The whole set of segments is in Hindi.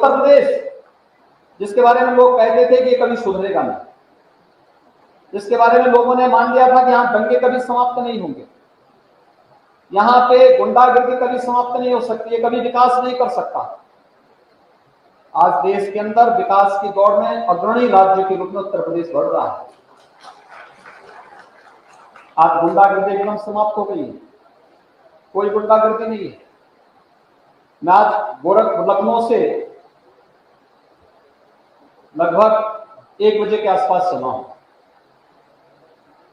उत्तर प्रदेश जिसके बारे में लोग कहते थे कि कभी सुधरेगा नहीं, जिसके बारे में लोगों ने मान लिया था कि यहां दंगे कभी समाप्त नहीं होंगे, यहां पे गुंडागर्दी कभी समाप्त नहीं हो सकती है, कभी विकास नहीं कर सकता, आज देश के अंदर विकास की दौड़ में अग्रणी राज्य के रूप में उत्तर प्रदेश बढ़ रहा है। आज गुंडागर्दी एकदम समाप्त हो गई है, कोई गुंडागर्दी नहीं है। मैं आज लखनऊ से लगभग 1 बजे के आसपास चला हूं,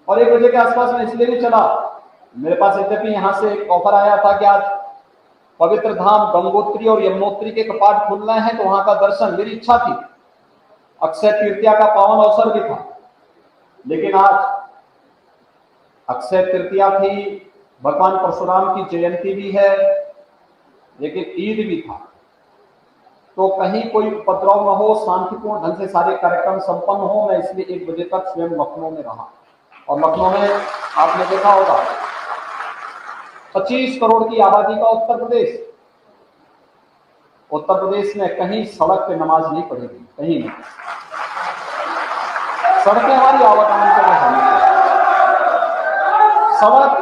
और 1 बजे के आसपास में इसलिए भी चला, मेरे पास यद्यपि यहां से एक ऑफर आया था कि आज पवित्र धाम गंगोत्री और यमुनोत्री के कपाट खुल रहे हैं, तो वहां का दर्शन, मेरी इच्छा थी, अक्षय तृतीया का पावन अवसर भी था, लेकिन आज अक्षय तृतीया थी, भगवान परशुराम की जयंती भी है, लेकिन ईद भी था, तो कहीं कोई उपद्रव न हो, शांतिपूर्ण ढंग से सारे कार्यक्रम संपन्न हो। मैं इसलिए 1 बजे तक स्वयं लखनऊ में रहा, और लखनऊ में आपने देखा होगा 25 करोड़ की आबादी का उत्तर प्रदेश में कहीं सड़क पे नमाज नहीं पढ़ेगी, कहीं नहीं। सड़कें हमारी आवागमन के लिए होनी चाहिए, सड़क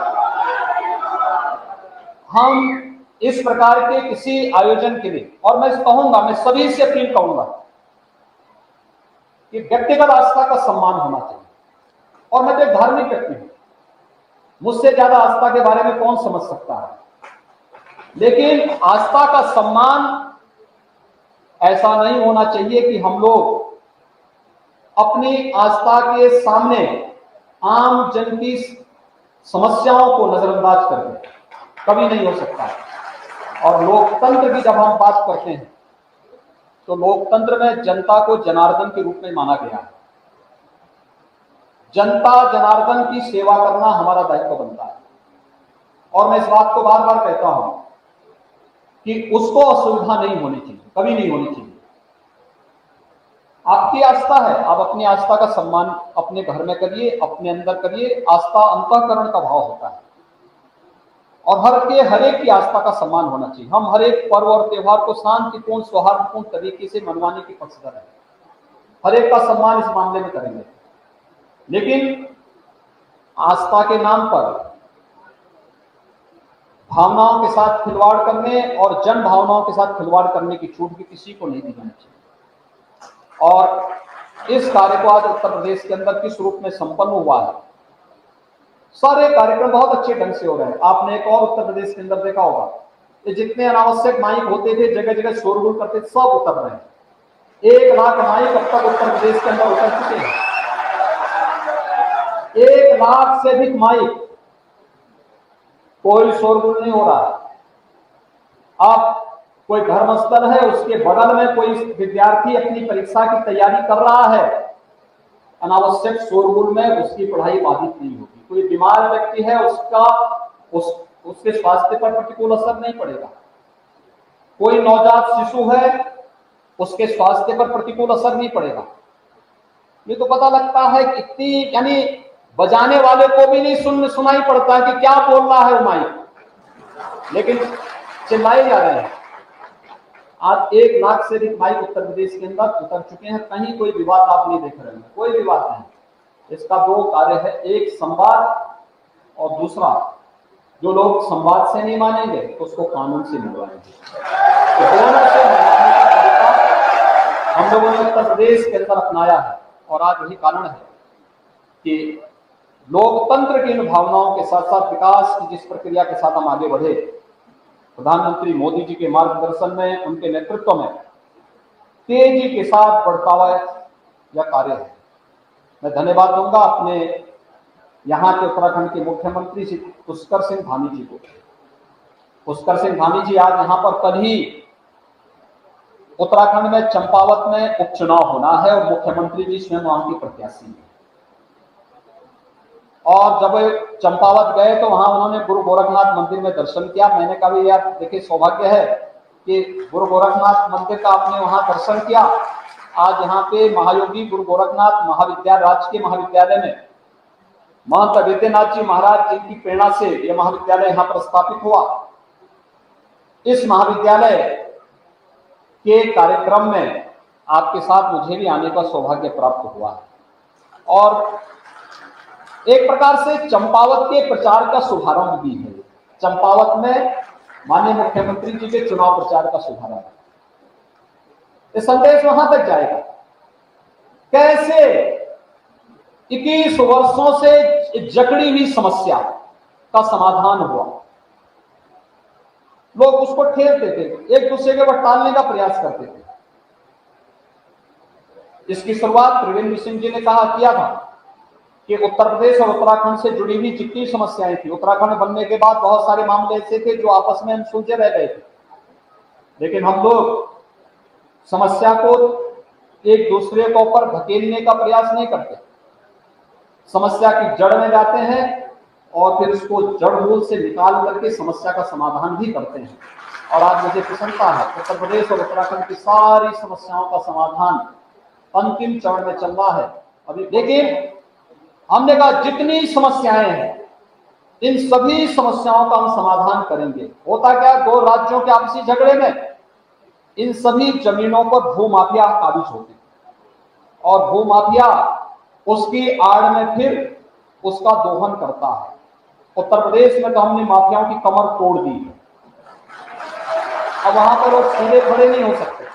हम इस प्रकार के किसी आयोजन के लिए, और मैं कहूंगा, मैं सभी से अपील करूंगा कि व्यक्तिगत आस्था का सम्मान होना चाहिए। और मैं तो एक धार्मिक व्यक्ति हूं, मुझसे ज्यादा आस्था के बारे में कौन समझ सकता है, लेकिन आस्था का सम्मान ऐसा नहीं होना चाहिए कि हम लोग अपनी आस्था के सामने आम जन की समस्याओं को नजरअंदाज कर दें, कभी नहीं हो सकता है। और लोकतंत्र की जब हम बात करते हैं तो लोकतंत्र में जनता को जनार्दन के रूप में माना गया है। जनता जनार्दन की सेवा करना हमारा दायित्व बनता है, और मैं इस बात को बार बार कहता हूं कि उसको असुविधा नहीं होनी चाहिए, कभी नहीं होनी चाहिए। आपकी आस्था है, आप अपनी आस्था का सम्मान अपने घर में करिए, अपने अंदर करिए। आस्था अंतःकरण का भाव होता है, और हर एक की आस्था का सम्मान होना चाहिए। हम हर एक पर्व और त्योहार को शांतिपूर्ण सौहार्दपूर्ण तरीके से मनवाने की पक्षधर है, हर एक का सम्मान इस मामले में करेंगे, लेकिन आस्था के नाम पर भावनाओं के साथ खिलवाड़ करने और जन भावनाओं के साथ खिलवाड़ करने की छूट भी किसी को नहीं दी जानी चाहिए। और इस कार्य को आज उत्तर प्रदेश के अंदर किस रूप में संपन्न हुआ है, सारे कार्यक्रम बहुत अच्छे ढंग से हो रहे हैं। आपने एक और उत्तर प्रदेश के अंदर देखा होगा, ये जितने अनावश्यक माइक होते थे, जगह जगह शोरगुल करते थे, सब उतर रहे हैं। 1 लाख माइक अब तक उत्तर प्रदेश के अंदर उतर चुके हैं, 1 लाख से अधिक माइक, कोई शोरगुल नहीं हो रहा है। अब कोई धर्मस्थल है, उसके बगल में कोई विद्यार्थी अपनी परीक्षा की तैयारी कर रहा है, अनावश्यक शोरगुल में उसकी पढ़ाई बाधित नहीं होगी। कोई बीमार व्यक्ति है, उसके स्वास्थ्य पर प्रतिकूल असर नहीं पड़ेगा। कोई नवजात शिशु है, उसके स्वास्थ्य पर प्रतिकूल असर नहीं पड़ेगा। ये तो पता लगता है कि इतनी, यानी बजाने वाले को भी नहीं सुनाई पड़ता है कि क्या बोल रहा है वो माइक, लेकिन चिल्लाए जा रहे हैं। आज 1 लाख से अधिक माइक उत्तर प्रदेश के अंदर उतर चुके हैं, कहीं कोई विवाद आप नहीं देख रहे हैं, कोई विवाद नहीं। इसका 2 कार्य है, एक संवाद, और दूसरा जो लोग संवाद से नहीं मानेंगे तो उसको कानून से मिलवाएंगे। तो दोनों से मिलवाने का तरीका हम लोगों ने उत्तर प्रदेश के अंदर अपनाया है, और आज यही कारण है कि लोकतंत्र की इन भावनाओं के साथ साथ विकास की जिस प्रक्रिया के साथ हम आगे बढ़े, प्रधानमंत्री मोदी जी के मार्गदर्शन में, उनके नेतृत्व में तेजी के साथ बढ़ता हुआ यह कार्य है। मैं धन्यवाद दूंगा अपने यहाँ के उत्तराखंड के मुख्यमंत्री श्री पुष्कर सिंह धामी जी को। पुष्कर सिंह धामी जी आज यहाँ पर कल ही उत्तराखंड में चंपावत में उपचुनाव होना है, और मुख्यमंत्री जी स्वयं वहां की प्रत्याशी है। और जब चंपावत गए तो वहां उन्होंने गुरु गोरखनाथ मंदिर में दर्शन किया। मैंने कहा भी यार देखिए, सौभाग्य है कि गुरु गोरखनाथ मंदिर का आपने वहां दर्शन किया। आज यहाँ पे महायोगी गुरु गोरखनाथ महाविद्यालय, राजकीय महाविद्यालय में महंत अवेद्यनाथ जी महाराज जी की प्रेरणा से यह महाविद्यालय यहाँ पर स्थापित हुआ। इस महाविद्यालय के कार्यक्रम में आपके साथ मुझे भी आने का सौभाग्य प्राप्त हुआ है और एक प्रकार से चंपावत के प्रचार का शुभारंभ भी है। चंपावत में माननीय मुख्यमंत्री जी के चुनाव प्रचार का शुभारंभ, ये संदेश वहां तक जाएगा कैसे 21 वर्षों से जकड़ी हुई समस्या का समाधान हुआ। लोग उसको ठेलते थे, एक दूसरे के ऊपर टालने का प्रयास करते थे। इसकी शुरुआत त्रिवेंद्र सिंह जी ने किया था कि उत्तर प्रदेश और उत्तराखंड से जुड़ी हुई जितनी समस्याएं थी, उत्तराखंड बनने के बाद बहुत सारे मामले ऐसे थे जो आपस में अनसुलझे रह गए थे, लेकिन हम लोग समस्या को एक दूसरे के ऊपर धकेलने का प्रयास नहीं करते, समस्या की जड़ में जाते हैं और फिर उसको जड़ मूल से निकाल करके समस्या का समाधान भी करते हैं। और आज मुझे प्रसन्नता है उत्तर प्रदेश और उत्तराखंड की सारी समस्याओं का समाधान अंतिम चरण में चल रहा है अभी। लेकिन हमने कहा जितनी समस्याएं हैं इन सभी समस्याओं का हम समाधान करेंगे। होता क्या, दो राज्यों के आपसी झगड़े में इन सभी जमीनों पर भूमाफिया काबिज होते हैं और भूमाफिया उसकी आड़ में फिर उसका दोहन करता है। उत्तर प्रदेश में तो हमने माफियाओं की कमर तोड़ दी है, अब वहां पर वो सीधे खड़े नहीं हो सकते।